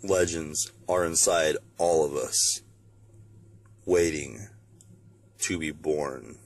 legends are inside all of us, waiting to be born.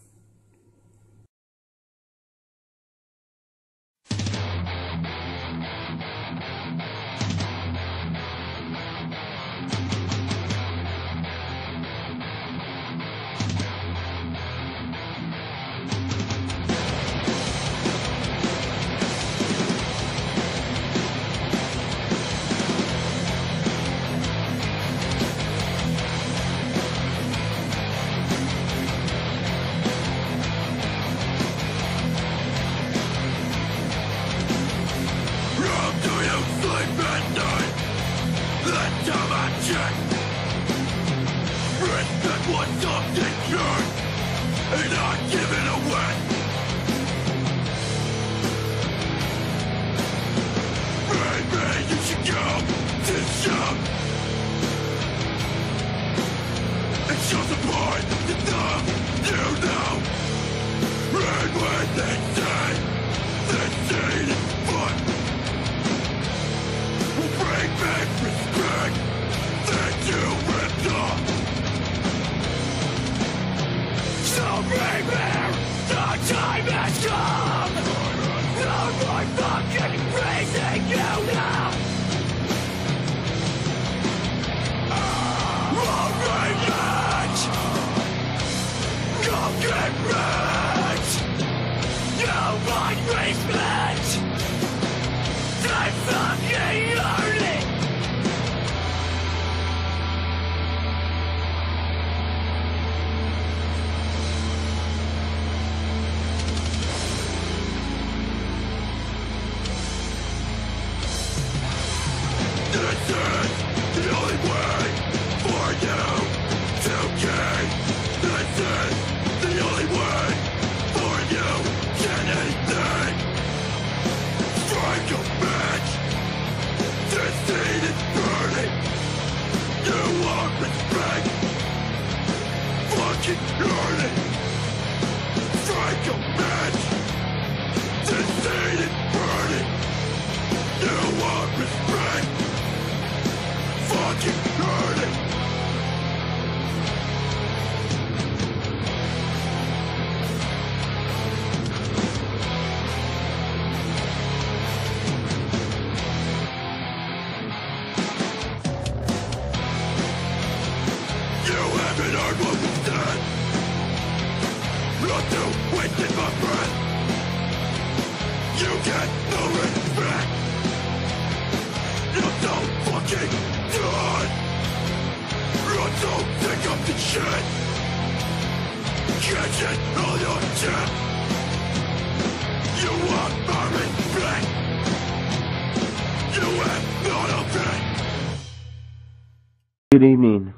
Good evening.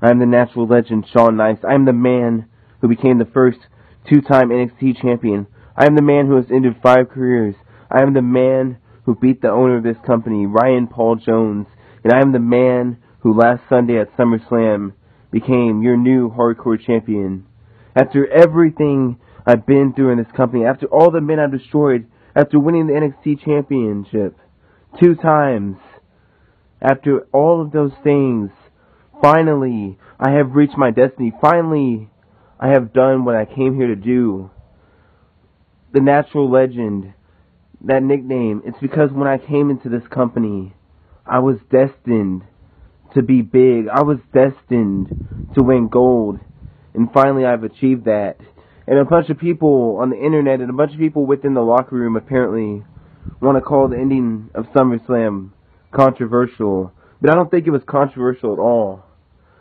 I'm the natural legend, Shawn Nice. I'm the man who became the first two-time NXT champion. I am the man who has ended 5 careers. I am the man who beat the owner of this company, Ryan Paul Jones. And I am the man who last Sunday at Summerslam became your new hardcore champion. After everything I've been through in this company, after all the men I've destroyed, after winning the NXT championship 2 times, after all of those things, finally, I have reached my destiny. Finally, I have done what I came here to do. The natural legend, that nickname, it's because when I came into this company, I was destined to be big. I was destined to win gold. And finally, I've achieved that. And a bunch of people on the internet and a bunch of people within the locker room apparently want to call the ending of SummerSlam controversial. But I don't think it was controversial at all.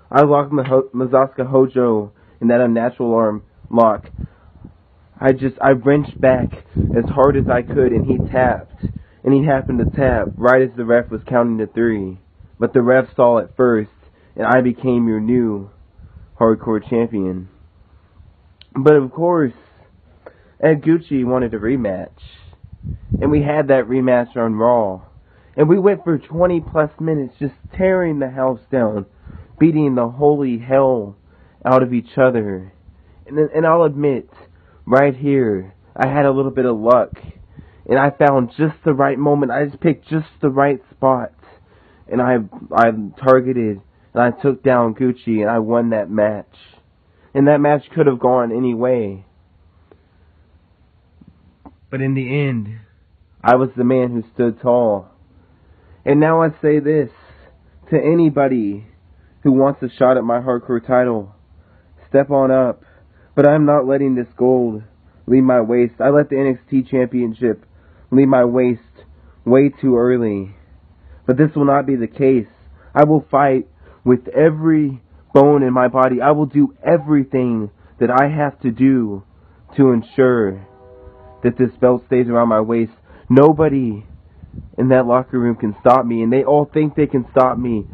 I locked Mizaska Hojo in that unnatural arm lock. I wrenched back as hard as I could, and he tapped. And he happened to tap right as the ref was counting to 3. But the ref saw it first, and I became your new hardcore champion. But of course, Ed Gucci wanted a rematch. And we had that rematch on Raw. And we went for 20 plus minutes just tearing the house down, beating the holy hell out of each other. And I'll admit, right here, I had a little bit of luck. And I found just the right moment. I just picked just the right spot. and I targeted and I took down Gucci and I won that match. And that match could have gone any way. But in the end, I was the man who stood tall. And now I say this to anybody who wants a shot at my hardcore title. Step on up. But I'm not letting this gold leave my waist. I let the NXT Championship leave my waist way too early. But this will not be the case. I will fight with every bone in my body. I will do everything that I have to do to ensure that this belt stays around my waist. Nobody in that locker room can stop me, and they all think they can stop me.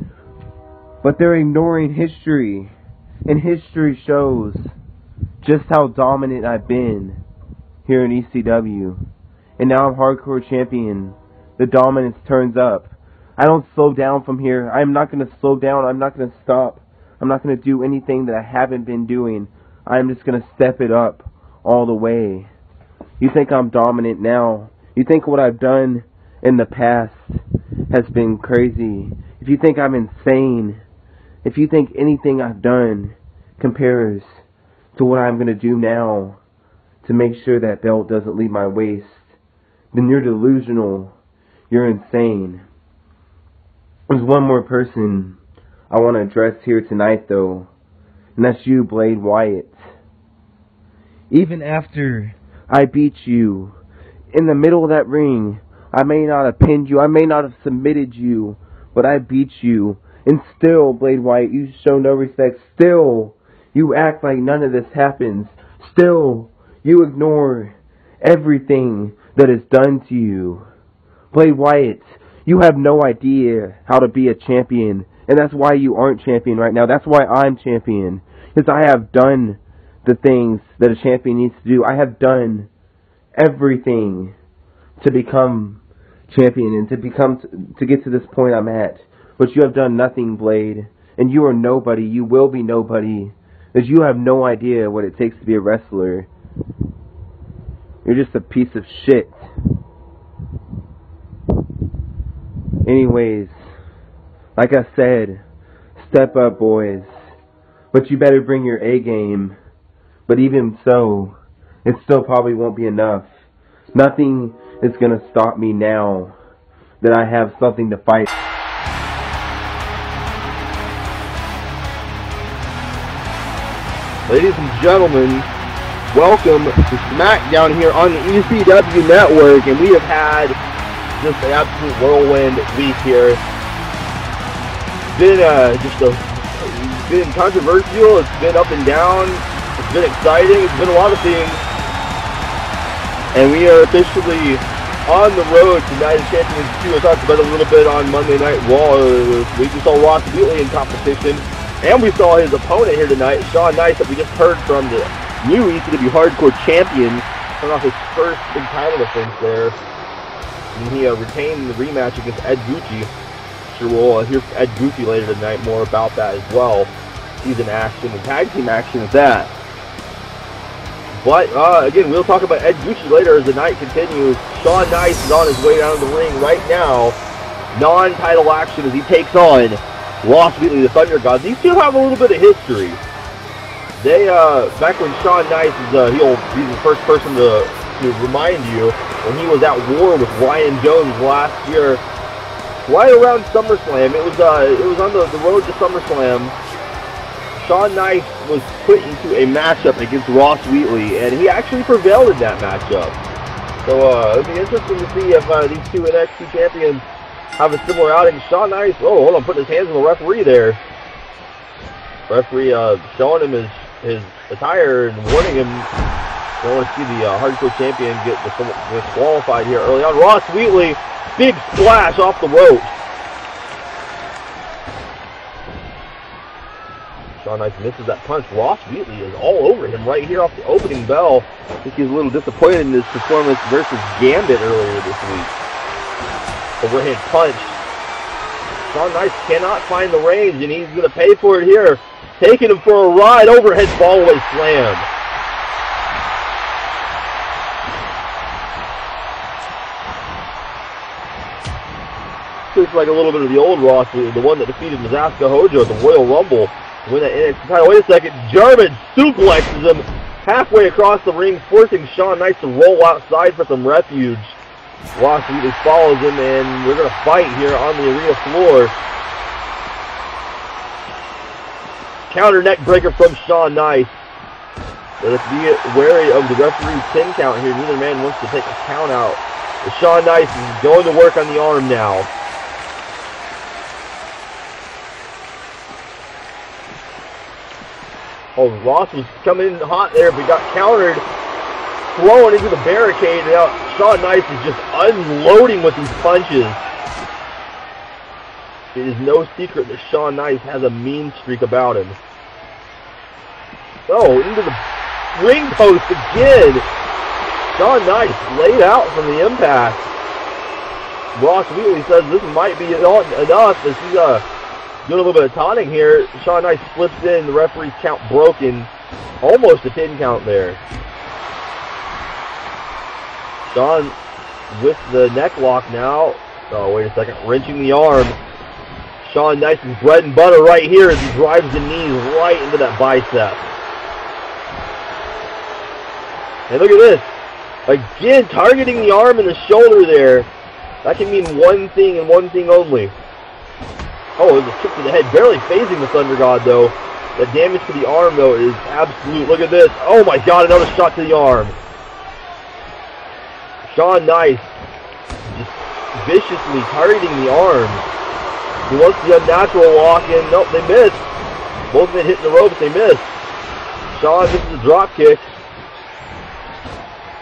But they're ignoring history. And history shows just how dominant I've been here in ECW. And now I'm hardcore champion. The dominance turns up. I don't slow down from here. I'm not going to slow down. I'm not going to stop. I'm not going to do anything that I haven't been doing. I'm just going to step it up all the way. You think I'm dominant now. You think what I've done in the past has been crazy. If you think I'm insane, if you think anything I've done compares to what I'm going to do now to make sure that belt doesn't leave my waist, then you're delusional. You're insane. There's one more person I want to address here tonight, though, and that's you, Blade Wyatt. Even after I beat you in the middle of that ring, I may not have pinned you, I may not have submitted you, but I beat you. And still, Blade Wyatt, you show no respect. Still, you act like none of this happens. Still, you ignore everything that is done to you. Blade Wyatt, you have no idea how to be a champion. And that's why you aren't champion right now. That's why I'm champion. Because I have done the things that a champion needs to do. I have done everything to become champion and to get to this point I'm at. But you have done nothing, Blade. And you are nobody. You will be nobody. Because you have no idea what it takes to be a wrestler. You're just a piece of shit. Anyways, like I said, step up, boys. But you better bring your A game. But even so, it still probably won't be enough. Nothing is going to stop me now that I have something to fight. Ladies and gentlemen, welcome to Smackdown here on the ECW Network, and we have had just an absolute whirlwind week here. It's been controversial, it's been up and down, it's been exciting, it's been a lot of things, and we are officially on the road to Night of Champions 2. I talked about it a little bit on Monday Night Raw. We just saw Ross Wheatley in competition. And we saw his opponent here tonight, Shawn Nice, that we just heard from, the new ECW Hardcore Champion, coming off his first big title defense there. And he retained the rematch against Ed Gucci. Sure, we'll hear from Ed Gucci later tonight more about that as well. He's in action, and tag team action at that. But, again, we'll talk about Ed Gucci later as the night continues. Shawn Nice is on his way down to the ring right now. Non-title action as he takes on Ross Wheatley, the Thunder God. These two have a little bit of history. They, back when Shawn Nice is, he'll be the first person to remind you, when he was at war with Ryan Jones last year, right around Summerslam. It was on the road to Summerslam. Shawn Nice was put into a matchup against Ross Wheatley, and he actually prevailed in that matchup. So, it'll be interesting to see if these two NXT champions have a similar outing. Shawn Nice, oh, hold on, putting his hands on the referee there. Referee showing him his attire and warning him. I want to see the hardcore champion get disqualified here early on. Ross Wheatley, big splash off the rope. Shawn Nice misses that punch. Ross Wheatley is all over him right here off the opening bell. I think he's a little disappointed in his performance versus Gambit earlier this week. Overhand punch. Shawn Nice cannot find the range, and he's going to pay for it here. Taking him for a ride. Overhead fallaway slam. looks like a little bit of the old Ross, the one that defeated Mizaska Hojo at the Royal Rumble to win that NXT title. Wait a second, German suplexes him halfway across the ring, forcing Shawn Nice to roll outside for some refuge. Ross Wheatley follows him, and we're going to fight here on the arena floor. Counter neck breaker from Shawn Nice. Let's be wary of the referee's 10 count here. Neither man wants to take a count out. But Shawn Nice is going to work on the arm now. Oh, Ross was coming in hot there, but got countered, thrown into the barricade. Now Shawn Nice is just unloading with these punches. It is no secret that Shawn Nice has a mean streak about him. Oh, into the ring post again. Shawn Nice laid out from the impact. Ross Wheatley says this might be enough as he's doing a little bit of taunting here. Shawn Nice slips in, the referee's count broken. Almost a 10 count there. Shawn with the neck lock now. Oh, wait a second, wrenching the arm. Shawn Nice's bread and butter right here as he drives the knees right into that bicep. And look at this. Again, targeting the arm and the shoulder there. That can mean one thing and one thing only. Oh, it was a kick to the head, barely phasing the Thunder God, though. The damage to the arm, though, is absolute. Look at this. Oh, my God, another shot to the arm. Shawn Nice just viciously targeting the arm. He wants the unnatural walk in. Nope, they missed. Both men hitting the ropes, they missed. Shawn misses the drop kick.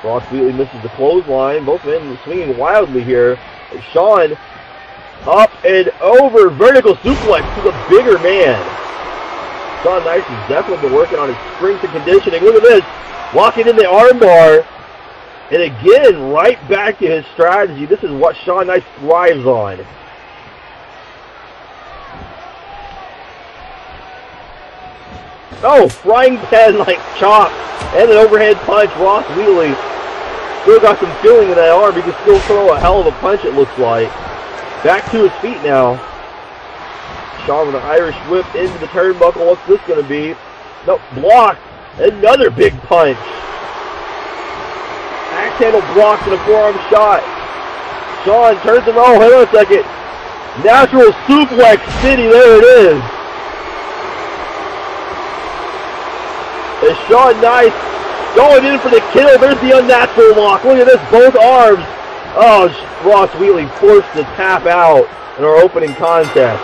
Ross Wheatley misses the clothesline. Both men swinging wildly here. And Shawn up and over. Vertical suplex to the bigger man. Shawn Nice has definitely been working on his strength and conditioning. Look at this. Walking in the armbar. And again, right back to his strategy. This is what Shawn Nice thrives on. Oh, frying pan like chop. And an overhead punch. Ross Wheatley still got some feeling in that arm. He can still throw a hell of a punch, it looks like. Back to his feet now. Shawn with an Irish whip into the turnbuckle. What's this going to be? Nope, blocked. Another big punch. Axe handle blocked and a forearm shot. Shawn turns him. Oh, hang on a second. Natural suplex city. There it is. As Shawn Nice going in for the kill. There's the unnatural lock. Look at this, both arms. Oh, Ross Wheatley forced to tap out in our opening contest.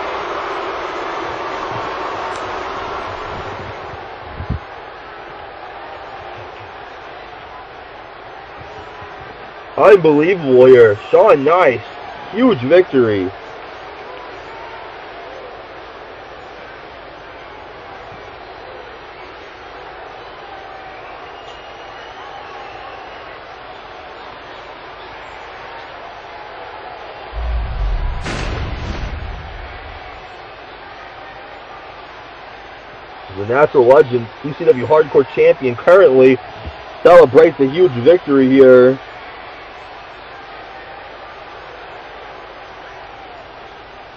Unbelievable here. Shawn Nice, huge victory. The Natural Legend, ECW Hardcore Champion, currently celebrates a huge victory here.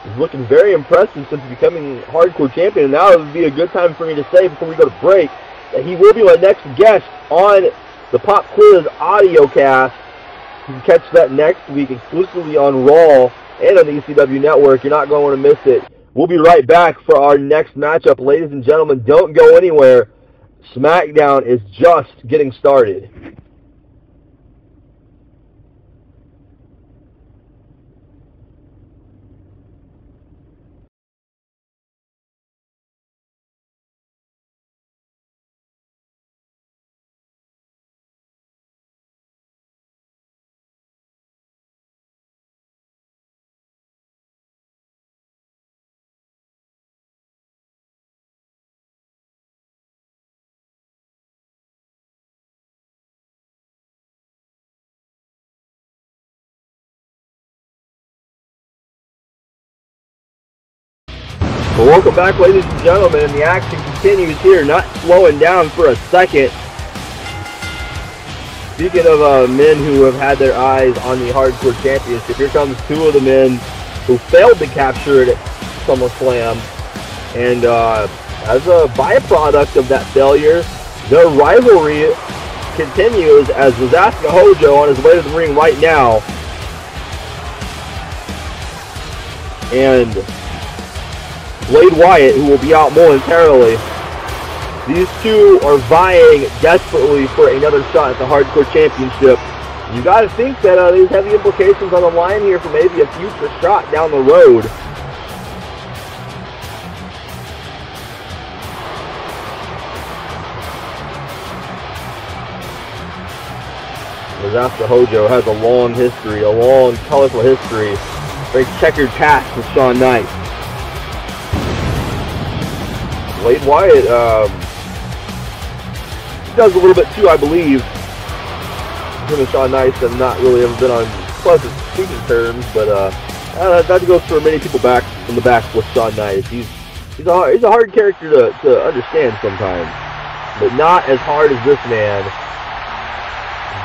He's looking very impressive since becoming Hardcore Champion, and now it would be a good time for me to say before we go to break that he will be my next guest on the Pop Quiz audio cast. You can catch that next week exclusively on Raw and on the ECW Network. You're not going to want to miss it. We'll be right back for our next matchup. Ladies and gentlemen, don't go anywhere. Smackdown is just getting started. Well, welcome back, ladies and gentlemen, and the action continues here, not slowing down for a second. Speaking of men who have had their eyes on the Hardcore Championship, here comes two of the men who failed to capture it at SummerSlam. And as a byproduct of that failure, their rivalry continues as Mizaska Hojo on his way to the ring right now. And Blade Wyatt, who will be out momentarily. These two are vying desperately for another shot at the Hardcore Championship. You got to think that there's heavy implications on the line here for maybe a future shot down the road. Mizaska Hojo has a long history, a long, colorful history, very checkered past with Shawn Knight. Blade Wyatt does a little bit too, I believe. Him and Shawn Knight have not really ever been on pleasant speaking terms, but that goes for many people back in the back with Shawn Knight. He's a hard character to understand sometimes, but not as hard as this man.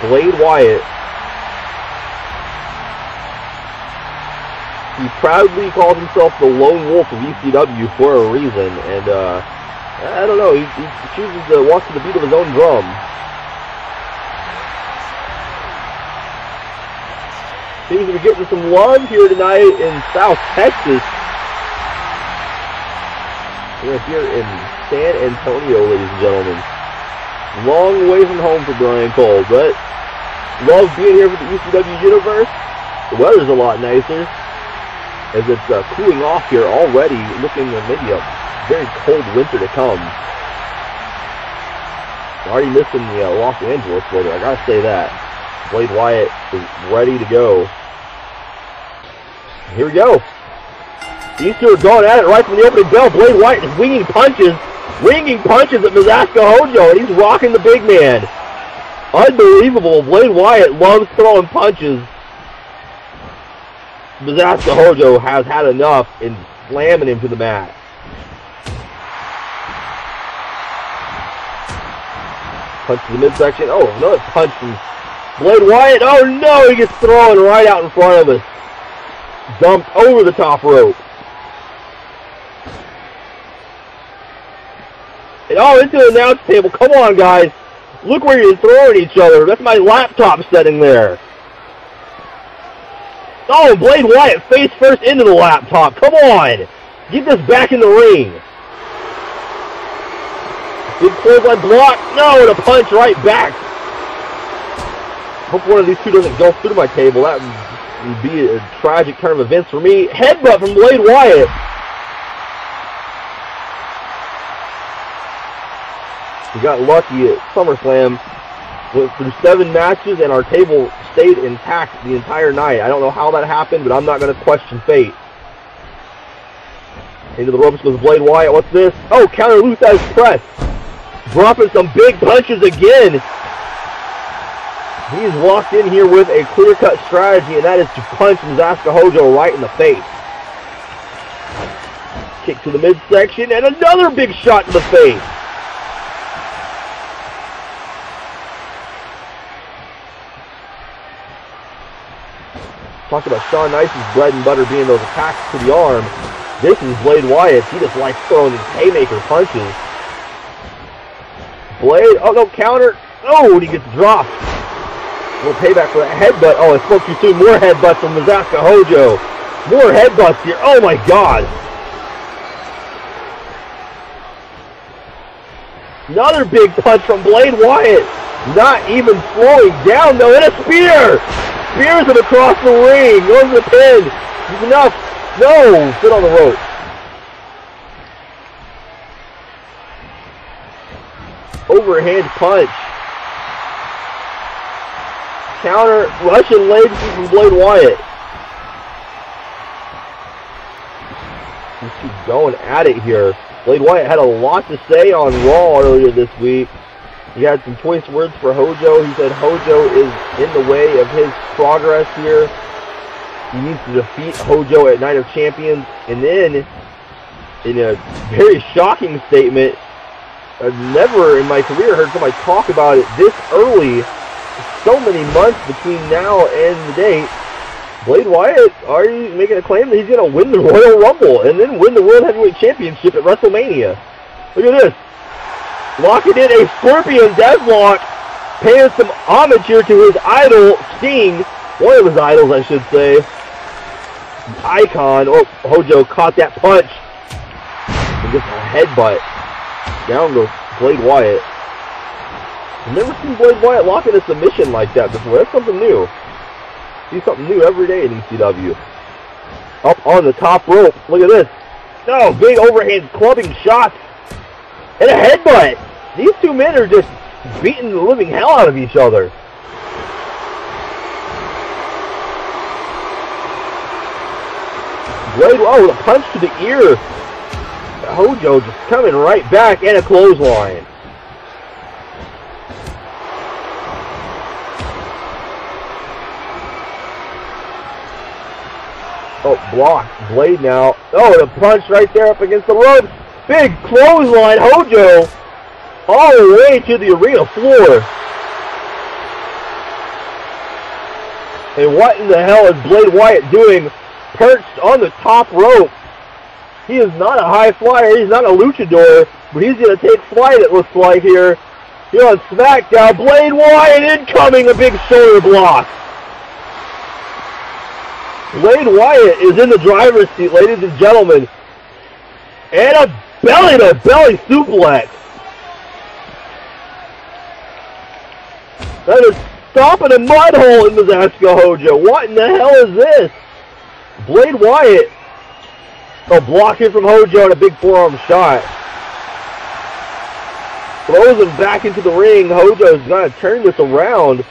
Blade Wyatt. He proudly calls himself the Lone Wolf of ECW for a reason, and I don't know, he chooses to walk to the beat of his own drum. Seems to be getting some love here tonight in South Texas. We're here in San Antonio, ladies and gentlemen. Long way from home for Brian Cole, but love being here for the ECW Universe. The weather's a lot nicer, as it's cooling off here already, looking at maybe a very cold winter to come. Already missing the Los Angeles weather, I gotta say that. Blade Wyatt is ready to go. Here we go. These two are going at it right from the opening bell. Blade Wyatt is winging punches at Mizaska Hojo, and he's rocking the big man. Unbelievable. Blade Wyatt loves throwing punches. Mizaska Hojo has had enough in slamming him to the mat. Punch to the midsection. Oh, another punch from Blade Wyatt. Oh no, he gets thrown right out in front of us. Dumped over the top rope. And into the announce table. Come on, guys. Look where you're throwing each other. That's my laptop setting there. Oh, Blade Wyatt face first into the laptop. Come on. Get this back in the ring. Big clothesline block. No, and a punch right back. Hope one of these two doesn't go through my table. That would be a tragic turn of events for me. Headbutt from Blade Wyatt. We got lucky at SummerSlam. Went through 7 matches and our table stayed intact the entire night. I don't know how that happened, but I'm not going to question fate. Into the ropes goes Blade Wyatt. What's this? Oh, counter Luthez press. Dropping some big punches again. He's walked in here with a clear-cut strategy, and that is to punch Mizaska Hojo right in the face. Kick to the midsection, and another big shot to the face. Talk about Shawn Nice's bread and butter being those attacks to the arm. This is Blade Wyatt. He just likes throwing these haymaker punches. Blade, oh no, counter. Oh, and he gets dropped. A little payback for that headbutt. Oh, I spoke too soon. More headbutts from Mizaska Hojo. More headbutts here. Oh my God. Another big punch from Blade Wyatt. Not even slowing down though. And a spear. Spears him across the ring. Goes to the pin. He's enough. No. Sit on the rope. Overhand punch. Counter. Russian leg sweep from Blade Wyatt. These two going at it here. Blade Wyatt had a lot to say on Raw earlier this week. He had some choice words for Hojo. He said Hojo is in the way of his progress here. He needs to defeat Hojo at Night of Champions. And then, in a very shocking statement, I've never in my career heard somebody talk about it this early. So many months between now and the date. Blade Wyatt already making a claim that he's going to win the Royal Rumble and then win the World Heavyweight Championship at WrestleMania. Look at this. Locking in a Scorpion Deathlock, paying some homage here to his idol, Sting. One of his idols, I should say. Icon. Oh, Hojo caught that punch. And gets a headbutt. Down goes Blade Wyatt. I've never seen Blade Wyatt lock in a submission like that before. That's something new. See something new every day in ECW. Up on the top rope. Look at this. No, big overhand clubbing shots. And a headbutt. These two men are just beating the living hell out of each other. Blade, oh, the punch to the ear. Hojo just coming right back, and a clothesline. Oh, blocked. Blade now. Oh, the punch right there up against the ropes. Big clothesline. Hojo all the way to the arena floor. And what in the hell is Blade Wyatt doing perched on the top rope? He is not a high flyer. He's not a luchador, but he's going to take flight, it looks like, here on Smackdown. Blade Wyatt incoming, a big shoulder block. Blade Wyatt is in the driver's seat, ladies and gentlemen. And a belly-to-belly suplex. That is stomping a mud hole in Mizaska Hojo. What in the hell is this? Blade Wyatt. Oh, blocking from Hojo and a big forearm shot. Throws him back into the ring. Hojo's going to turn this around.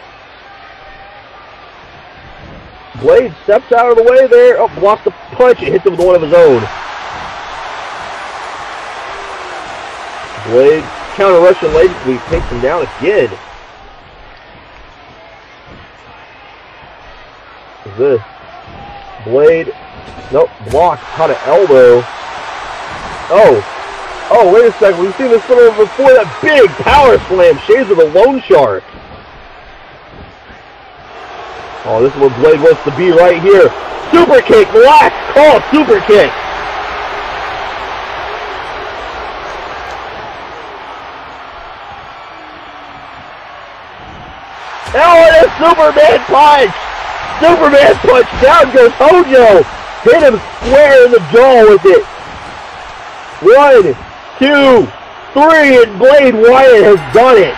Blade steps out of the way there. Oh, blocks the punch. It hits him with one of his own. Blade counter Russian leg sweep takes him down again. What's this? Blade. Nope, blocked. Caught an elbow. Oh, wait a second. We've seen this before. That big power slam. Shades of the Lone Shark. Oh, this is where Blade wants to be right here. Super kick. Last call. Super kick. Oh, and a Superman punch. Superman punch. Down goes Hojo. Hit him square in the jaw with it. 1, 2, 3, and Blade Wyatt has done it.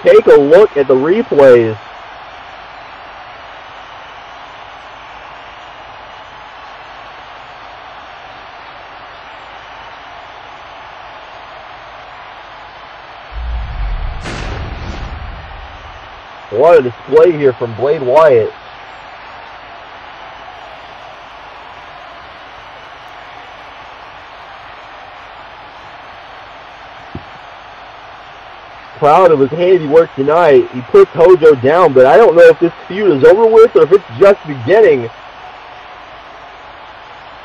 Take a look at the replays. What a display here from Blade Wyatt. Proud of his handiwork tonight. He puts Hojo down, but I don't know if this feud is over with or if it's just beginning.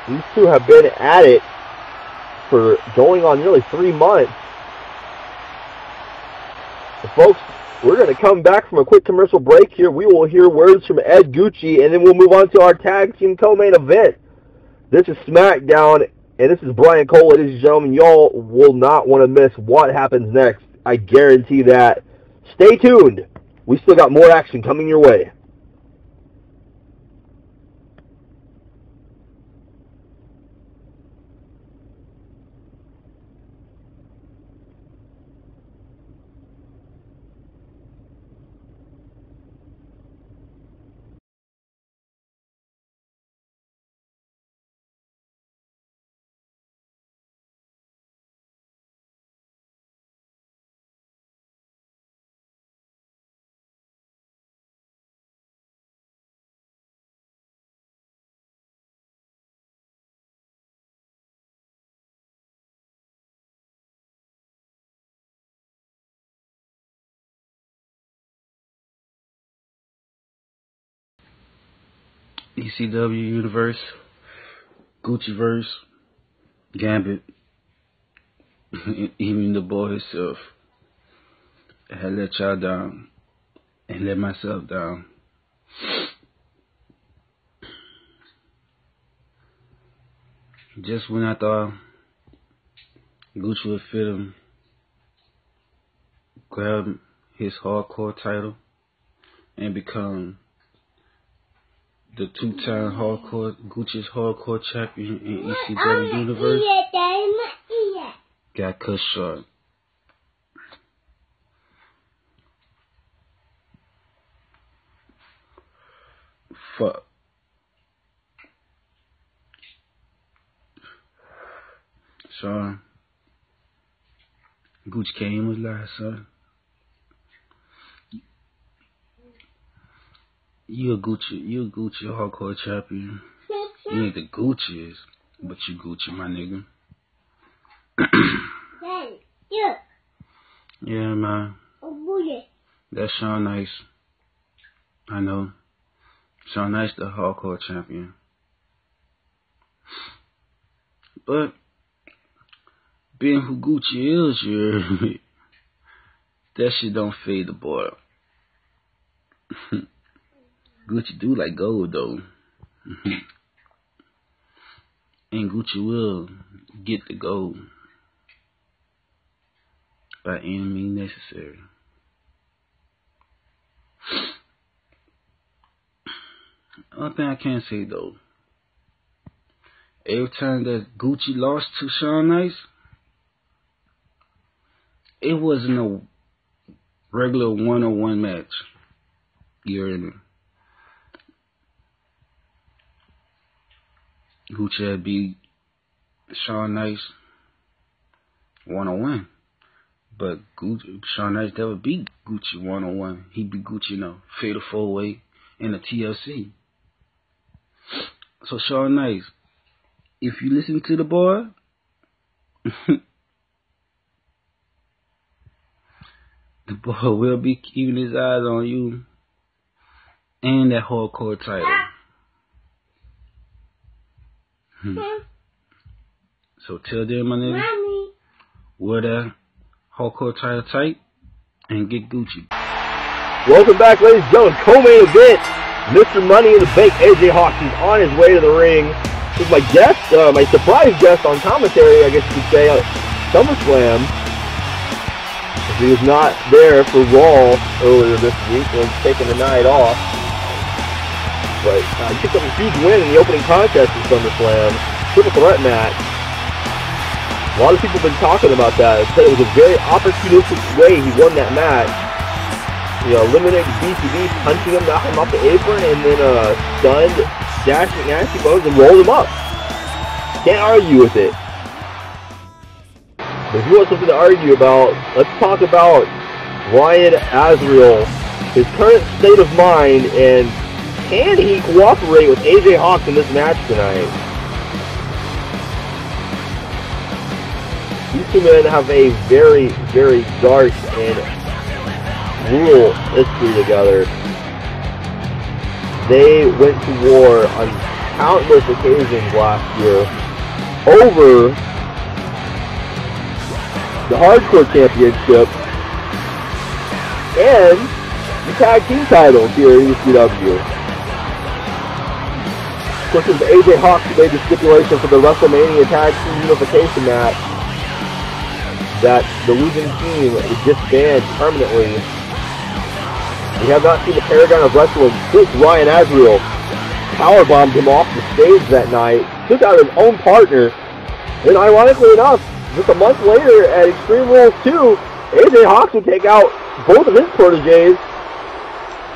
These two have been at it for going on nearly 3 months. So folks, we're going to come back from a quick commercial break here. We will hear words from Ed Gucci, and then we'll move on to our tag team co-main event. This is SmackDown, and this is Brian Cole, ladies and gentlemen. Y'all will not want to miss what happens next. I guarantee that. Stay tuned. We still got more action coming your way. ECW Universe, Gucciverse, Gambit, even the boy himself, I had let y'all down and let myself down. Just when I thought Gucci would fit him, grab his hardcore title and become the 2-time Gucci's hardcore champion in ECW Universe, got cut short. Fuck. Son, Gucci came with lies, son. You a Gucci hardcore champion. You ain't the Gucci's, but you Gucci, my nigga. Yeah, man. That's Shawn Nice. I know. Shawn Nice, the hardcore champion. But being who Gucci is, that shit don't fade the boy. Gucci do like gold though. And Gucci will get the gold by any means necessary. One thing I can say though, every time that Gucci lost to Shawn Nice, it wasn't a regular 1-on-1 match. You heard me? Gucci had beat Shawn Nice 1-on-1. But Shawn Nice never beat Gucci 1-on-1. He beat Gucci in a fatal 4-way in a TLC. So Shawn Nice, if you listen to the boy, the boy will be keeping his eyes on you and that hardcore title. So till then, my nigga, wear that hardcore title tight and get Gucci. Welcome back, ladies and gentlemen. Co-main event. Mr. Money in the Bank, AJ Hawkx, is on his way to the ring. This is my guest, my surprise guest on commentary, I guess you could say, at SummerSlam. He was not there for Raw earlier this week, and taking the night off. But he picked up a huge win in the opening contest at SummerSlam. Triple threat match. A lot of people have been talking about that. They said it was a very opportunistic way he won that match. You know, eliminated BTB, punching him, knocking him off the apron, and then stunned, dashing nasty bones, and rolled him up. Can't argue with it. But if you want something to argue about, let's talk about Ryan Azrael, his current state of mind, and can he cooperate with AJ Hawkx in this match tonight? These two men have a very, very dark and brutal history together. They went to war on countless occasions last year over the Hardcore Championship and the Tag Team titles here in ECW. Of course, it was AJ Hawkx who made the stipulation for the WrestleMania Tag Team Unification match that the losing team is disbanded permanently. We have not seen the Paragon of Wrestling since Ryan Azrael powerbombed him off the stage that night, took out his own partner, and ironically enough, just a month later at Extreme Rules 2, AJ Hawkx would take out both of his proteges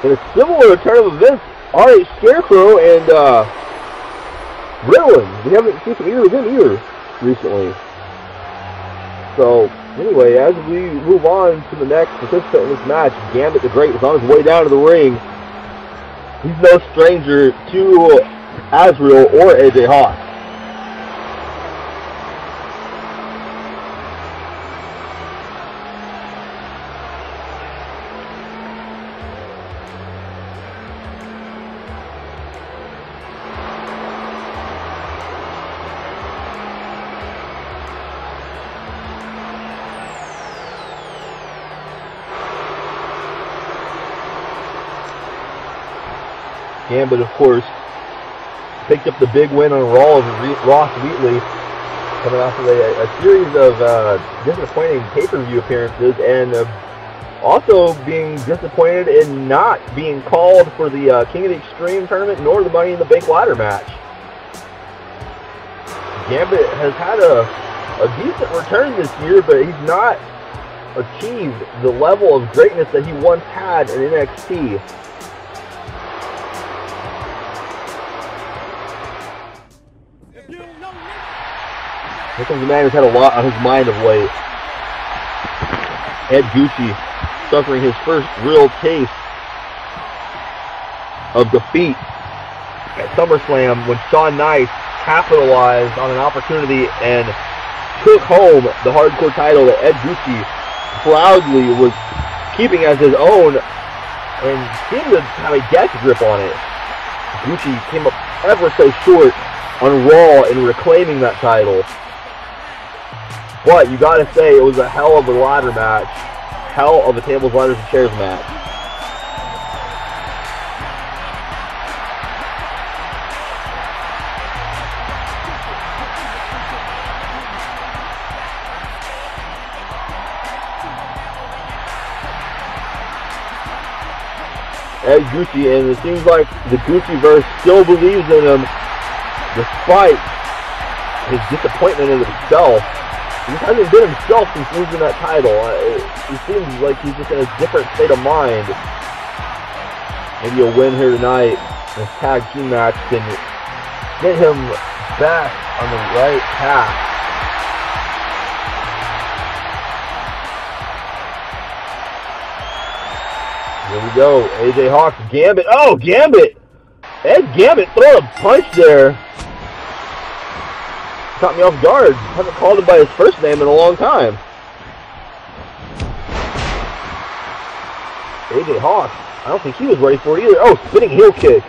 in a similar turn of events. RH Scarecrow and Riddlin. We haven't seen from either of them either recently. So, anyway, as we move on to the next participant in this match, Gambit the Great is on his way down to the ring. He's no stranger to Azrael or AJ Hawkx. Gambit, of course, picked up the big win on Raw over Ross Wheatley, coming off of a series of disappointing pay-per-view appearances, and also being disappointed in not being called for the King of the Extreme tournament, nor the Money in the Bank ladder match. Gambit has had a decent return this year, but he's not achieved the level of greatness that he once had in NXT. Here comes a man who's had a lot on his mind of late. Ed Gucci suffering his first real taste of defeat at SummerSlam when Shawn Nice capitalized on an opportunity and took home the hardcore title that Ed Gucci proudly was keeping as his own and seemed to have a death grip on it. Gucci came up ever so short on Raw in reclaiming that title. But you gotta say, it was a hell of a ladder match. Hell of a tables, ladders, and chairs match. Ed Gucci, and it seems like the Gucciverse still believes in him despite his disappointment in himself. He hasn't been himself since losing that title. It seems like he's just in a different state of mind. Maybe a win here tonight in a tag team match can get him back on the right path. Here we go. AJ Hawkx, Gambit. Oh, Gambit! Ed Gambit throwing a punch there. Caught me off guard. Haven't called him by his first name in a long time. AJ Hawkx. I don't think he was ready for it either. Oh, spinning heel kick.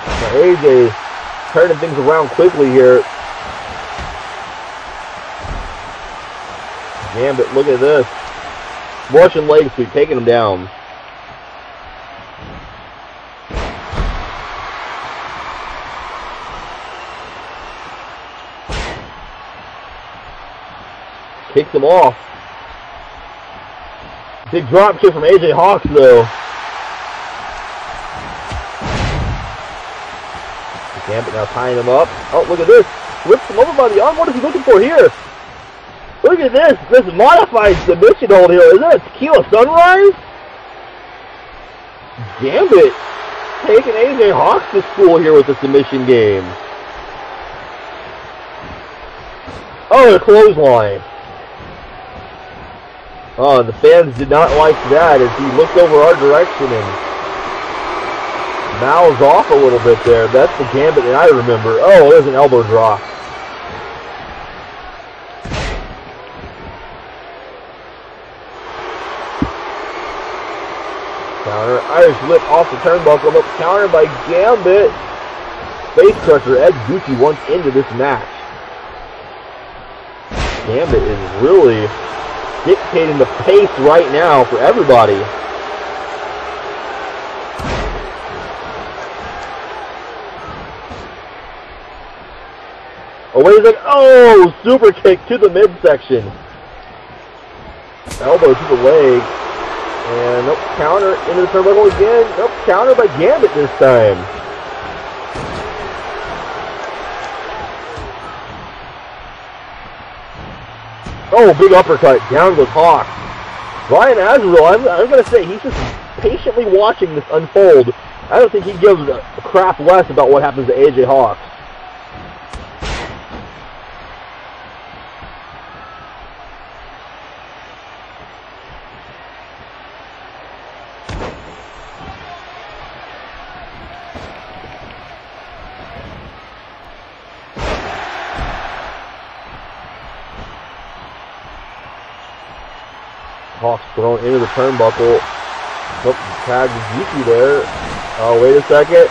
Now AJ turning things around quickly here. Gambit, look at this. Russian leg sweep, taking him down. Kicks him off. Big drop kick from AJ Hawkx, though. Gambit now tying him up. Oh, look at this. Flips him over by the arm. What is he looking for here? Look at this. This modified submission hold here. Is that a Tequila Sunrise? Gambit taking AJ Hawkx to school here with the submission game. Oh, the clothesline. Oh, the fans did not like that as he looked over our direction and mouths off a little bit there. That's the Gambit that I remember. Oh, there's an elbow drop. Counter, Irish whip off the turnbuckle, but countered by Gambit. Face crusher, Ed Gucci once into this match. Gambit is really dictating the pace right now for everybody. Oh, wait a second. Oh, super kick to the midsection. Elbow to the leg. And nope, counter into the turnbuckle again. Nope, counter by Gambit this time. Oh, big uppercut. Down goes Hawkx. Ryan Azrael, I'm going to say, he's just patiently watching this unfold. I don't think he gives a crap less about what happens to AJ Hawkx. Hawkx thrown into the turnbuckle. Nope, tagged Gucci there. Oh, wait a second.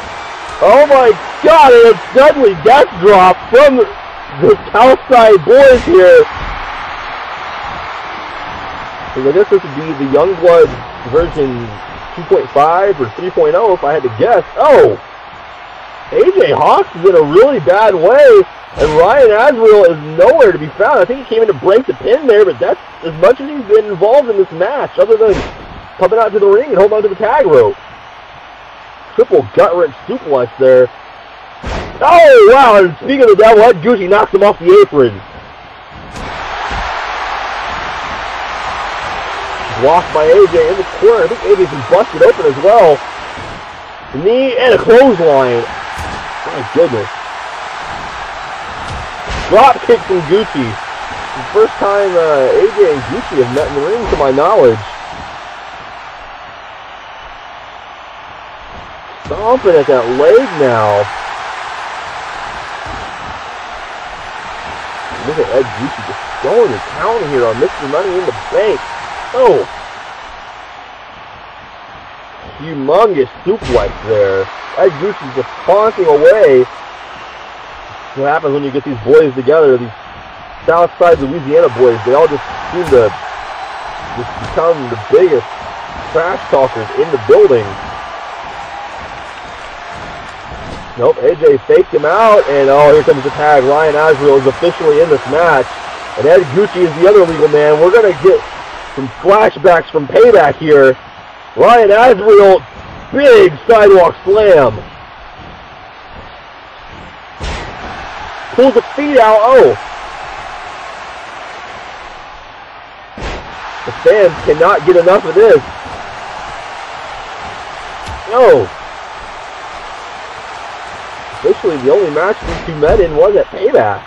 Oh my god, and a Dudley death drop from the Southside boys here. I guess this would be the Youngblood version 2.5 or 3.0 if I had to guess. Oh! AJ Hawkx is in a really bad way, and Ryan Azrael is nowhere to be found. I think he came in to break the pin there, but that's as much as he's been involved in this match, other than coming out to the ring and holding on to the tag rope. Triple gut-wrench suplex there. Oh, wow, and speaking of the devil, that Gucci knocks him off the apron. Blocked by AJ in the corner. I think AJ's been busted open as well. The knee and a clothesline. My goodness. Drop kick from Gucci. The first time AJ and Gucci have met in the ring, to my knowledge. Stomping at that leg now. Look at Ed Gucci just going to town here on Mr. Money in the Bank. Oh! Humongous suplex there. Ed Gucci's just taunting away. What happens when you get these boys together, these Southside Louisiana boys, they all just seem to just become the biggest trash talkers in the building. Nope, AJ faked him out, and oh, here comes the tag. Ryan Azrael is officially in this match, and Ed Gucci is the other legal man. We're going to get some flashbacks from Payback here. Ryan Azrael, big sidewalk slam. Pulls the feet out, oh. The fans cannot get enough of this. No. Officially, the only match these two met in was at Payback.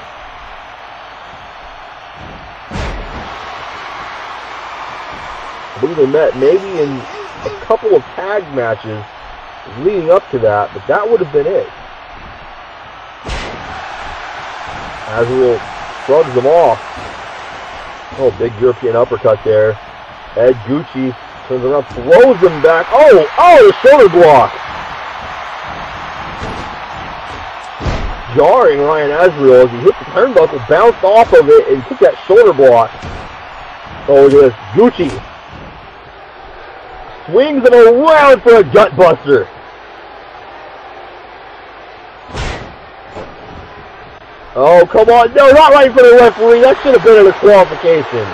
I believe they met maybe in a couple of tag matches leading up to that, but that would have been it. Azrael shrugs them off. Oh, big European uppercut there. Ed Gucci turns around, throws him back. Oh, the shoulder block. Jarring Ryan Azrael as he hit the turnbuckle, bounced off of it, and took that shoulder block. Oh, look at this. Gucci swings him around for a gut buster. Oh, come on. No, not right for the referee. That should have been a disqualification.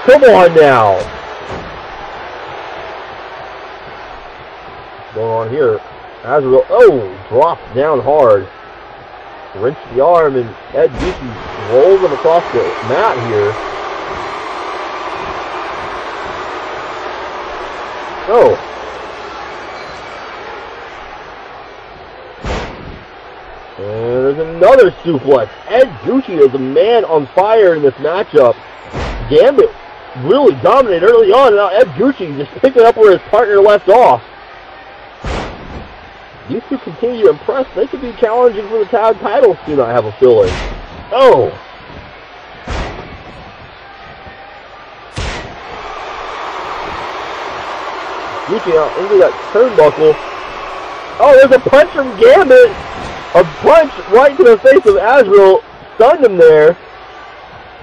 Come on now. What's going on here? Azrael, oh, dropped down hard. Wrench the arm, and Ed Gucci rolls him across the mat here. Oh. And there's another suplex. Ed Gucci is a man on fire in this matchup. Gambit really dominated early on, and now Ed Gucci just picking up where his partner left off. These two continue to impress. They could be challenging for the tag titles soon, I have a feeling. Oh! Gucci out into that turnbuckle. Oh, there's a punch from Gambit! A punch right to the face of Azrael. Stunned him there.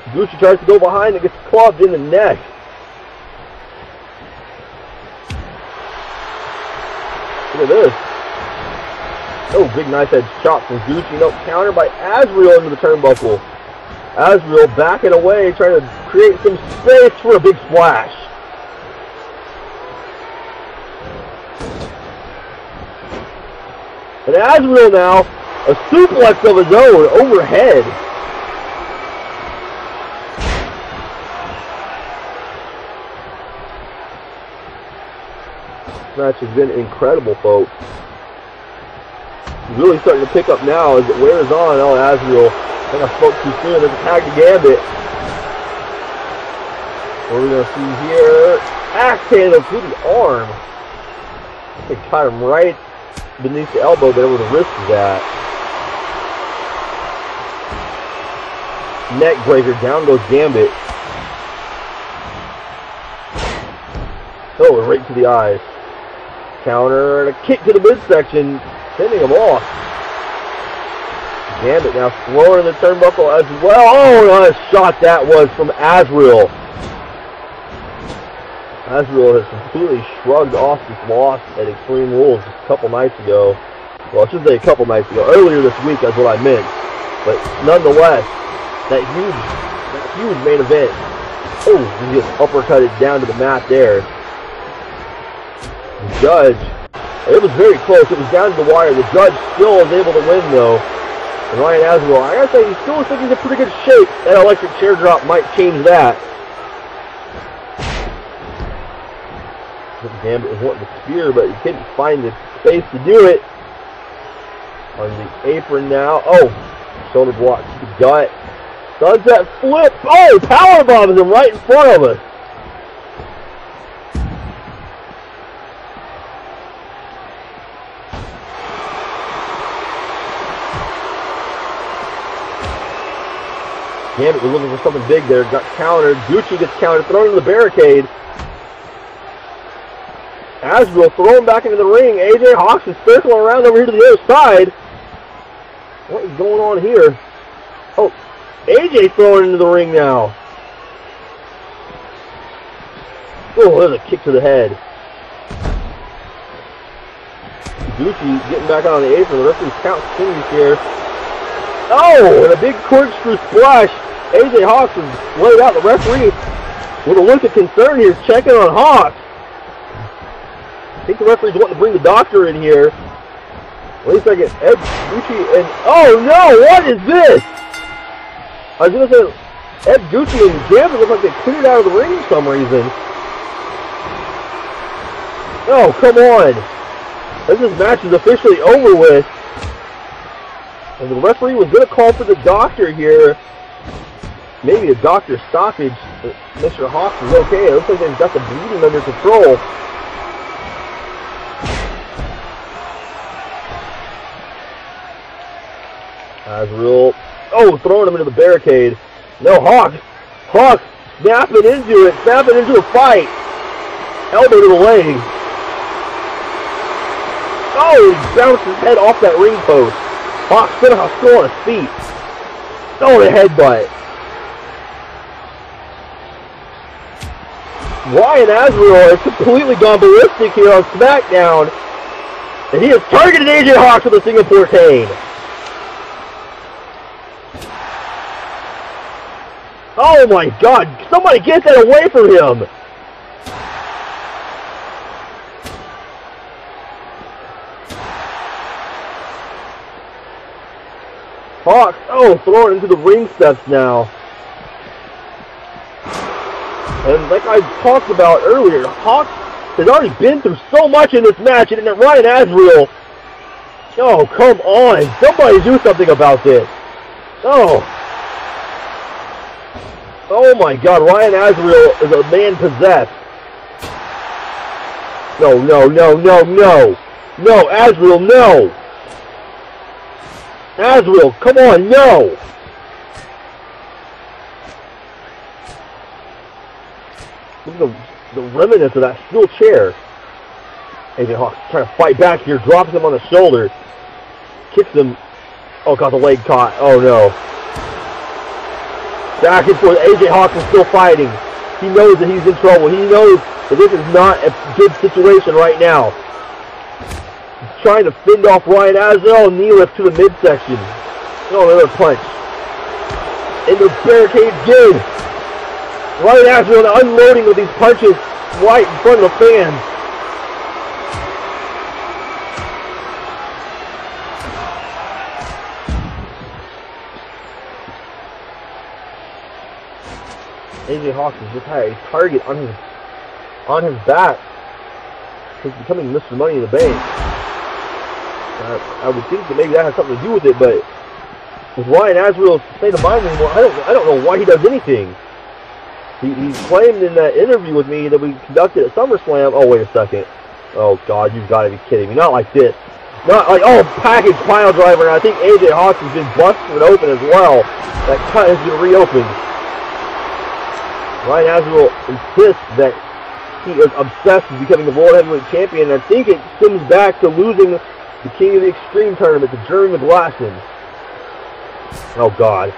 Gucci tries to go behind and gets clubbed in the neck. Look at this. Oh, big knife edge chop from Gucci. No, counter by Azrael into the turnbuckle. Azrael backing away, trying to create some space for a big splash. And Azrael now, a suplex of his own overhead. This match has been incredible, folks. Really starting to pick up now as it wears on. Oh, Azrael. I think I spoke too soon. There's a tag to Gambit. What are we going to see here? Axe handle to the arm. They caught him right beneath the elbow there where the wrist is at. Neck breaker. Down goes Gambit. Oh, right to the eyes. Counter and a kick to the midsection. Sending him off. Gambit now slower in the turnbuckle as well. Oh, what a shot that was from Azrael. Azrael has completely shrugged off this loss at Extreme Rules a couple nights ago. Well, I should say a couple nights ago. Earlier this week, that's what I meant. But nonetheless, that huge main event. Oh, he gets uppercutted down to the mat there. The judge, it was very close. It was down to the wire. The judge still was able to win, though. And Ryan Azrael, I gotta say, he still looks like he's in pretty good shape. That electric chair drop might change that. Gambit was wanting to spear, but he couldn't find the space to do it. On the apron now. Oh, shoulder block to the gut. Sunset flip. Oh, power bombs him right in front of us. Gambit was looking for something big there. Got countered. Gucci gets countered. Thrown into the barricade. Azrael thrown back into the ring. AJ Hawkx is circling around over here to the other side. What is going on here? Oh, AJ thrown into the ring now. Oh, there's a kick to the head. Gucci getting back on the apron. The referee's count continues here. Oh, and a big corkscrew splash. AJ Hawkx is laid out. The referee, with a look of concern here, checking on Hawkx. I think the referee's wanting to bring the doctor in here. Wait a second. Ed Gucci and... Oh no! What is this? I was going to say, Ed Gucci and Gambit look like they cleared out of the ring for some reason. Oh, come on. This match is officially over with. And the referee was going to call for the doctor here. Maybe a doctor stoppage. Mr. Hawkx is okay. It looks like they've got the bleeding under control. Azrael, oh, throwing him into the barricade. No, Hawkx snapping into a fight. Elbow to the leg. Oh, he bounced his head off that ring post. Hawkx still on his feet. Oh, the headbutt. Wyatt Azrael has completely gone ballistic here on Smackdown. And he has targeted AJ Hawkx with a Singapore cane. Oh my God! Somebody get that away from him! Hawkx, oh, throwing into the ring steps now. And like I talked about earlier, Hawkx has already been through so much in this match, and then Ryan Azrael. Oh, come on! Somebody do something about this! Oh! Oh my God, Ryan Azrael is a man possessed. No, no, no, no, no. No, Azrael, no. Azrael, come on, no. Look at the remnants of that steel chair. AJ Hawkx trying to fight back here, drops him on the shoulder. Kicks him. Oh God, the leg caught. Oh no. Back and forth. AJ Hawkx is still fighting. He knows that he's in trouble. He knows that this is not a good situation right now. He's trying to fend off Ryan Azrael. Knee lift to the midsection. Oh, another punch. Into the barricade again. Ryan Azrael unloading with these punches right in front of the fans. AJ Hawkx has just had a target on his back. He's becoming Mr. Money in the Bank. I would think that maybe that has something to do with it, but with Ryan Azrael's state of mind anymore, I don't know why he does anything. He claimed in that interview with me that we conducted at Summerslam. Oh, wait a second. Oh God, you've got to be kidding me! Not like this. Not like, oh, package pile driver. And I think AJ Hawkx has been busted open as well. That cut has been reopened. Ryan Azrael insists that he is obsessed with becoming the World Heavyweight Champion, and I think it stems back to losing the King of the Extreme tournament to Jerry McGlasson. Oh God.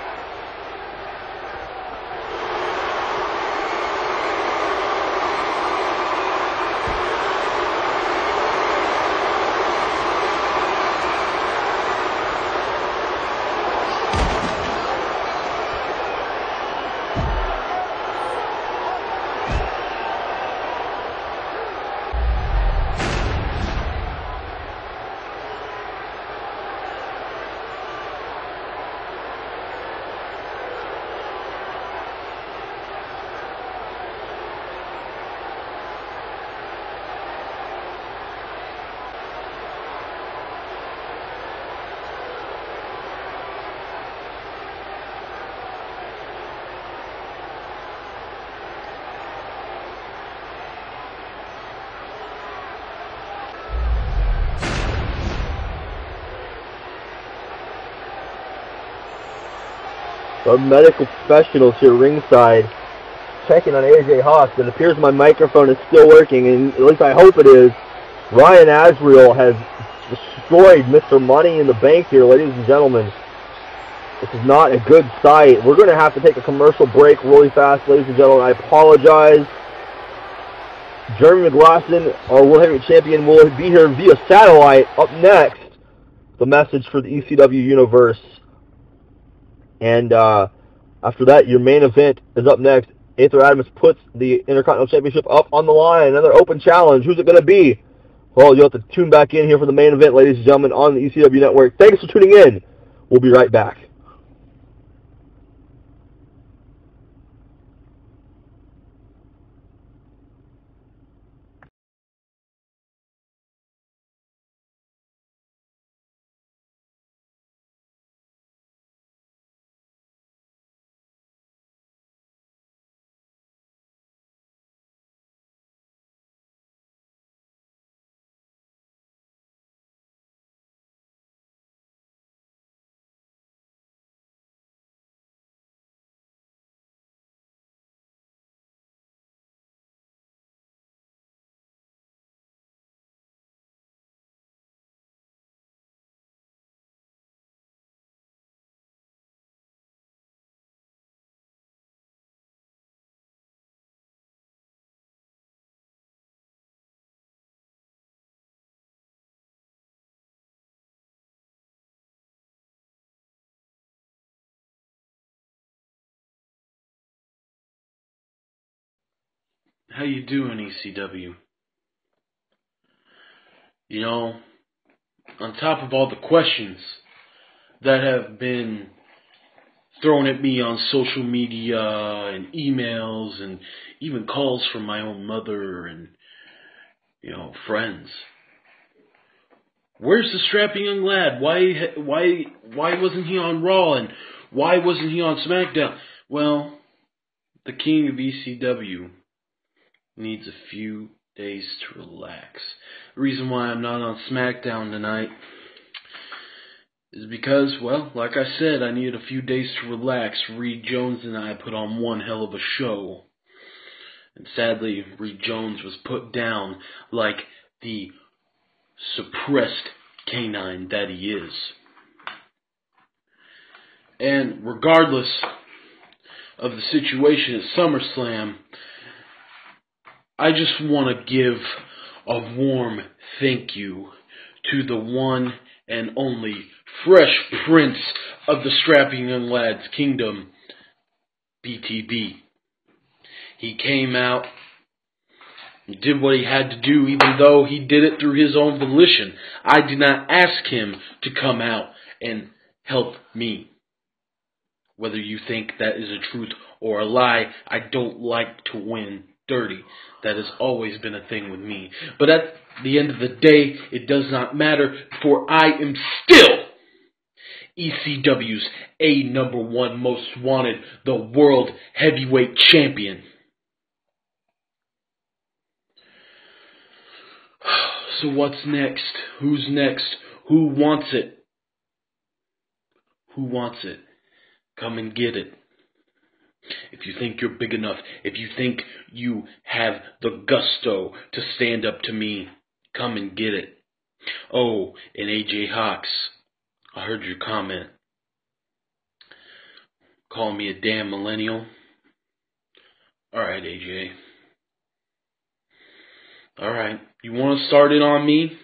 Our medical professionals here ringside checking on AJ Hawkx. It appears my microphone is still working, and at least I hope it is. Ryan Azrael has destroyed Mr. Money in the Bank here, ladies and gentlemen. This is not a good sight. We're going to have to take a commercial break really fast, ladies and gentlemen. I apologize. Jeremy McGlasson, our World Heavyweight Champion, will be here via satellite. Up next, the message for the ECW Universe. And after that, your main event is up next. Aether Atomsk puts the Intercontinental Championship up on the line. Another open challenge. Who's it going to be? Well, you'll have to tune back in here for the main event, ladies and gentlemen, on the ECW Network. Thanks for tuning in. We'll be right back. How you doing, ECW? You know, on top of all the questions that have been thrown at me on social media and emails and even calls from my own mother and, friends. Where's the strapping young lad? Why wasn't he on Raw, and why wasn't he on Smackdown? Well, the king of ECW needs a few days to relax. The reason why I'm not on Smackdown tonight is because, well, like I said, I needed a few days to relax. Reed Jones and I put on one hell of a show. And sadly, Reed Jones was put down like the suppressed canine that he is. And regardless of the situation at SummerSlam, I just want to give a warm thank you to the one and only Fresh Prince of the Strapping Young Lads Kingdom, BTB. He came out and did what he had to do, even though he did it through his own volition. I did not ask him to come out and help me. Whether you think that is a truth or a lie, I don't like to win dirty. That has always been a thing with me. But at the end of the day, it does not matter, for I am still ECW's #1 most wanted, the World Heavyweight Champion. So what's next? Who's next? Who wants it? Who wants it? Come and get it. If you think you're big enough, if you think you have the gusto to stand up to me, come and get it. Oh, and AJ Hawkx, I heard your comment. Call me a damn millennial. Alright, AJ. Alright, you want to start it on me,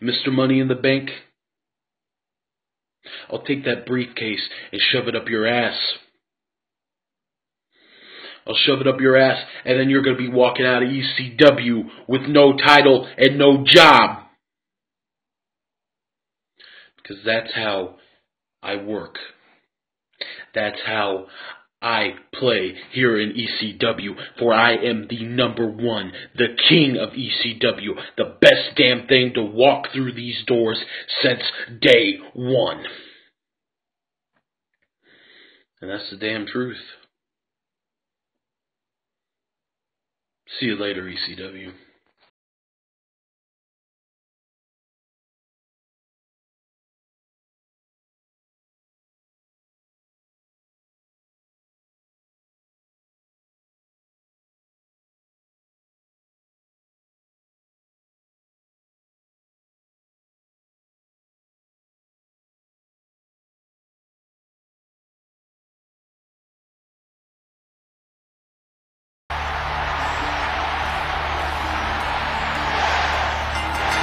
Mr. Money in the Bank? I'll take that briefcase and shove it up your ass. I'll shove it up your ass, and then you're going to be walking out of ECW with no title and no job. Because that's how I work. That's how I play here in ECW, for I am the #1, the king of ECW, the best damn thing to walk through these doors since day one. And that's the damn truth. See you later, ECW.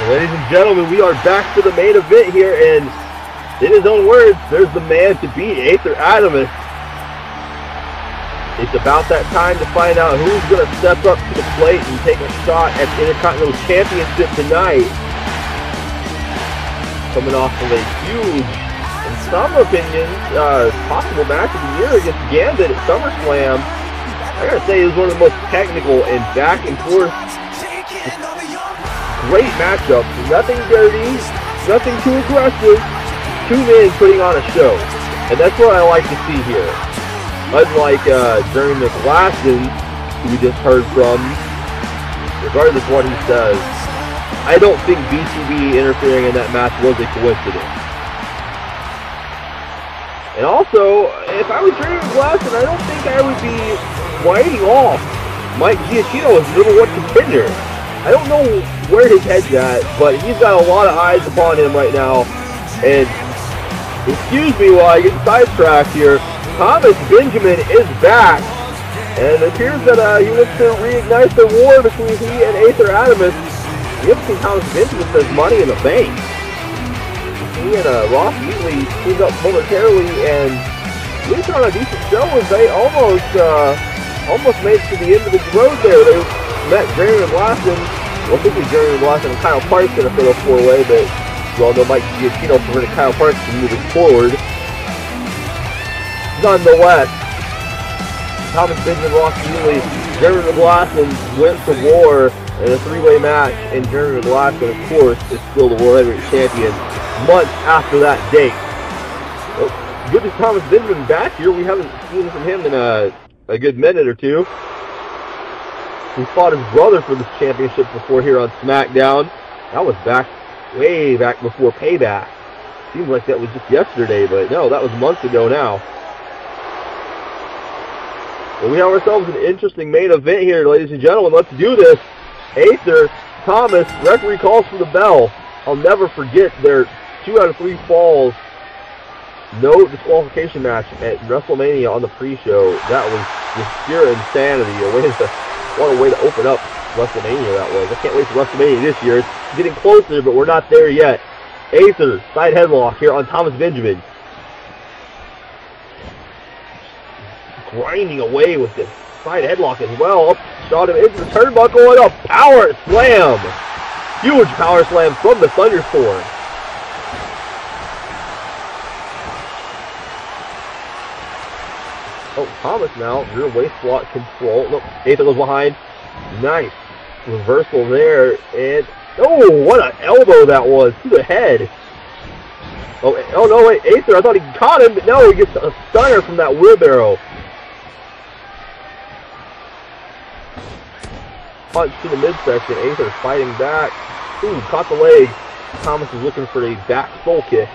Ladies and gentlemen, we are back to the main event here, and in his own words, there's the man to beat, Aether Atomsk. It's about that time to find out who's going to step up to the plate and take a shot at the Intercontinental Championship tonight. Coming off of a huge, in some opinions, possible match of the year against Gambit at Summerslam. I gotta say, it was one of the most technical and back and forth, great matchups. Nothing dirty, nothing too aggressive. Two men putting on a show, and that's what I like to see here. Unlike during McGlasson, who we just heard from, regardless of what he says, I don't think BCB interfering in that match was a coincidence. And also, if I was during McGlasson, I don't think I would be writing off Mike Giacchino as number one contender. I don't know where his head's at, but he's got a lot of eyes upon him right now. And excuse me while I get sidetracked here, Thomas Benjamin is back. And it appears that he wants to reignite the war between he and Aether Atomsk. You haven't seen Thomas Benjamin says money in the bank. He and Ross Wheatley teamed up momentarily, and we put on a decent show as they almost made it to the end of the road there. They met Jeremy McGlasson. Well, typically Jeremy McGlasson and Kyle Parks in a fatal four-way, but you all know Mike Giacchino prevented Kyle Parks from moving forward. Nonetheless, Thomas Benjamin, Ross Wheatley, Jeremy McGlasson went to war in a three-way match, and Jeremy McGlasson, of course, is still the World Heavyweight Champion months after that date. Well, good to see Thomas Benjamin back here. We haven't seen from him in a good minute or two. He fought his brother for this championship before here on Smackdown. That was way back before Payback. Seems like that was just yesterday, but no, that was months ago now. Well, we have ourselves an interesting main event here, ladies and gentlemen. Let's do this. Aether, Thomas, referee calls for the bell. I'll never forget their 2 out of 3 falls, no disqualification match at WrestleMania on the pre-show. That was just pure insanity. What a way to open up WrestleMania that was. I can't wait for WrestleMania this year. It's getting closer, but we're not there yet. Aether, side headlock here on Thomas Benjamin. Grinding away with this side headlock as well. Shot him into the turnbuckle and a power slam. Huge power slam from the Thunderstorm. Oh, Thomas now, rear waist block control. Look, Aether goes behind. Nice reversal there. And, oh, what an elbow that was to the head. Oh no, wait, Aether, I thought he caught him, but no, he gets a stunner from that wheelbarrow. Punch to the midsection. Aether fighting back. Ooh, caught the leg. Thomas is looking for a back soul kick.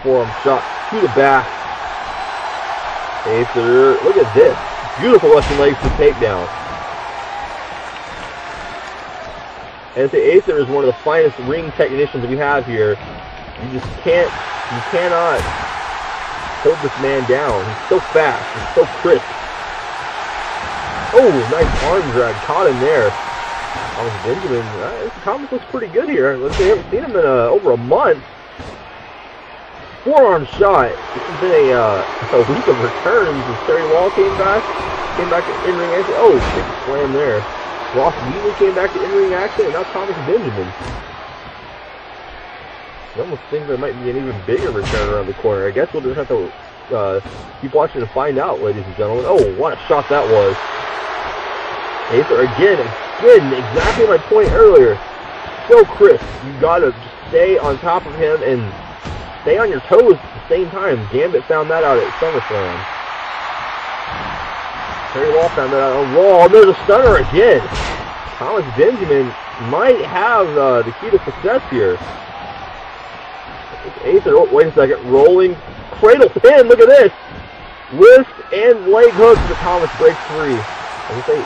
Forearm shot to the back. Aether, look at this. Beautiful Russian legs to takedown. And Aether is one of the finest ring technicians we have here. You cannot hold this man down. He's so fast. He's so crisp. Oh, nice arm drag. Caught him there. Thomas Benjamin. Thomas looks pretty good here. We haven't seen him in over a month. Forearm shot. This has been a week of returns as Terry Wall came back to in-ring action. Oh, big slam there. Ross Wheatley came back to in-ring action, and now Thomas Benjamin. I almost think there might be an even bigger return around the corner. I guess we'll just have to keep watching to find out, ladies and gentlemen. Oh, what a shot that was. Aether again, exactly my point earlier. So crisp. You gotta just stay on top of him and stay on your toes at the same time. Gambit found that out at SummerSlam. Terry Wall found that out on Raw. There's a stunner again. Thomas Benjamin might have the key to success here. Aether, oh, wait a second, rolling cradle pin, look at this. Wrist and leg hooks, but Thomas breaks free. I would say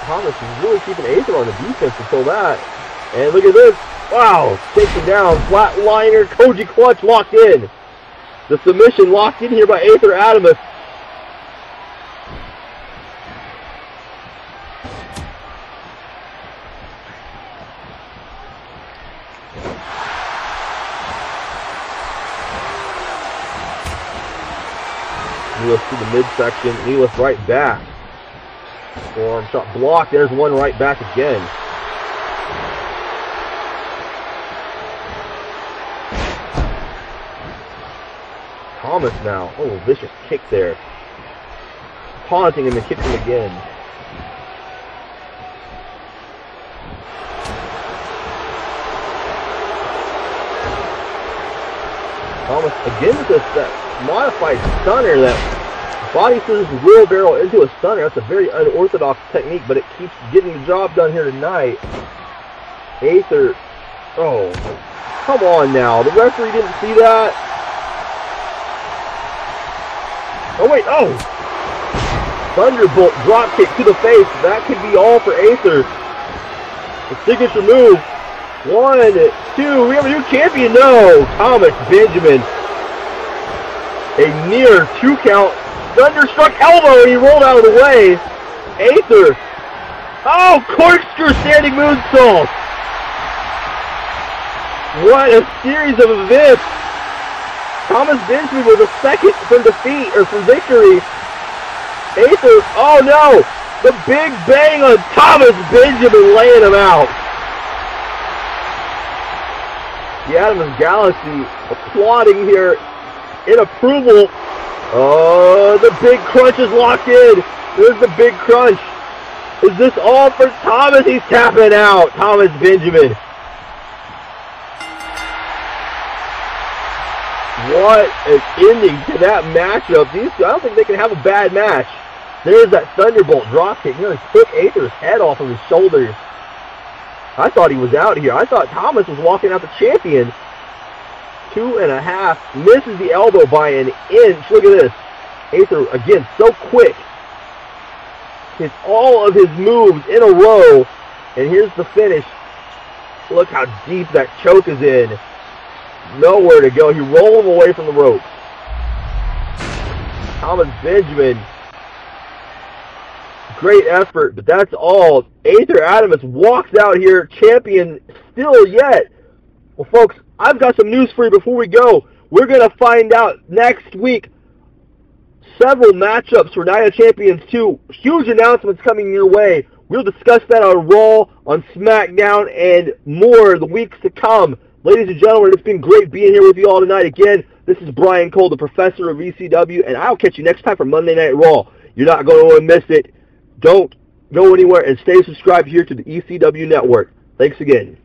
Thomas is really keeping Aether on the defense until that. And look at this. Wow, taken down, flatliner, Koji clutch locked in. The submission locked in here by Aether Atomsk. Needless to the midsection. Needless right back. Forearm shot blocked. There's one right back again. Thomas now. Oh, vicious kick there. Taunting him and kicks him again. Thomas again with that modified stunner, that body scissors wheelbarrow into a stunner. That's a very unorthodox technique, but it keeps getting the job done here tonight. Aether. Oh, come on now. The referee didn't see that. Oh, wait. Oh. Thunderbolt dropkick to the face. That could be all for Aether. The signature move. 1, 2. We have a new champion. No. Thomas Benjamin. A near 2 count. Thunderstruck elbow, and he rolled out of the way. Aether. Oh, corkscrew standing moonsault. What a series of events. Thomas Benjamin with a second from defeat, or from victory. Aether, oh no! The big bang on Thomas Benjamin, laying him out. The Atomsk Galaxy applauding here in approval. Oh, the big crunch is locked in. There's the big crunch. Is this all for Thomas? He's tapping out. Thomas Benjamin. What an ending to that matchup. These two, I don't think they can have a bad match. There's that Thunderbolt dropkick. Nearly took Aether's head off of his shoulders. I thought he was out here. I thought Thomas was walking out the champion. 2.5. Misses the elbow by an inch. Look at this. Aether, again, so quick. Hits all of his moves in a row. And here's the finish. Look how deep that choke is in. Nowhere to go. He rolled him away from the ropes. Thomas Benjamin. Great effort, but that's all. Aether Atomsk walks out here champion still yet. Well, folks, I've got some news for you before we go. We're going to find out next week several matchups for Night of Champions 2. Huge announcements coming your way. We'll discuss that on Raw, on Smackdown, and more the weeks to come. Ladies and gentlemen, it's been great being here with you all tonight. Again, this is Brian Cole, the professor of ECW, and I'll catch you next time for Monday Night Raw. You're not going to want to miss it. Don't go anywhere and stay subscribed here to the ECW Network. Thanks again.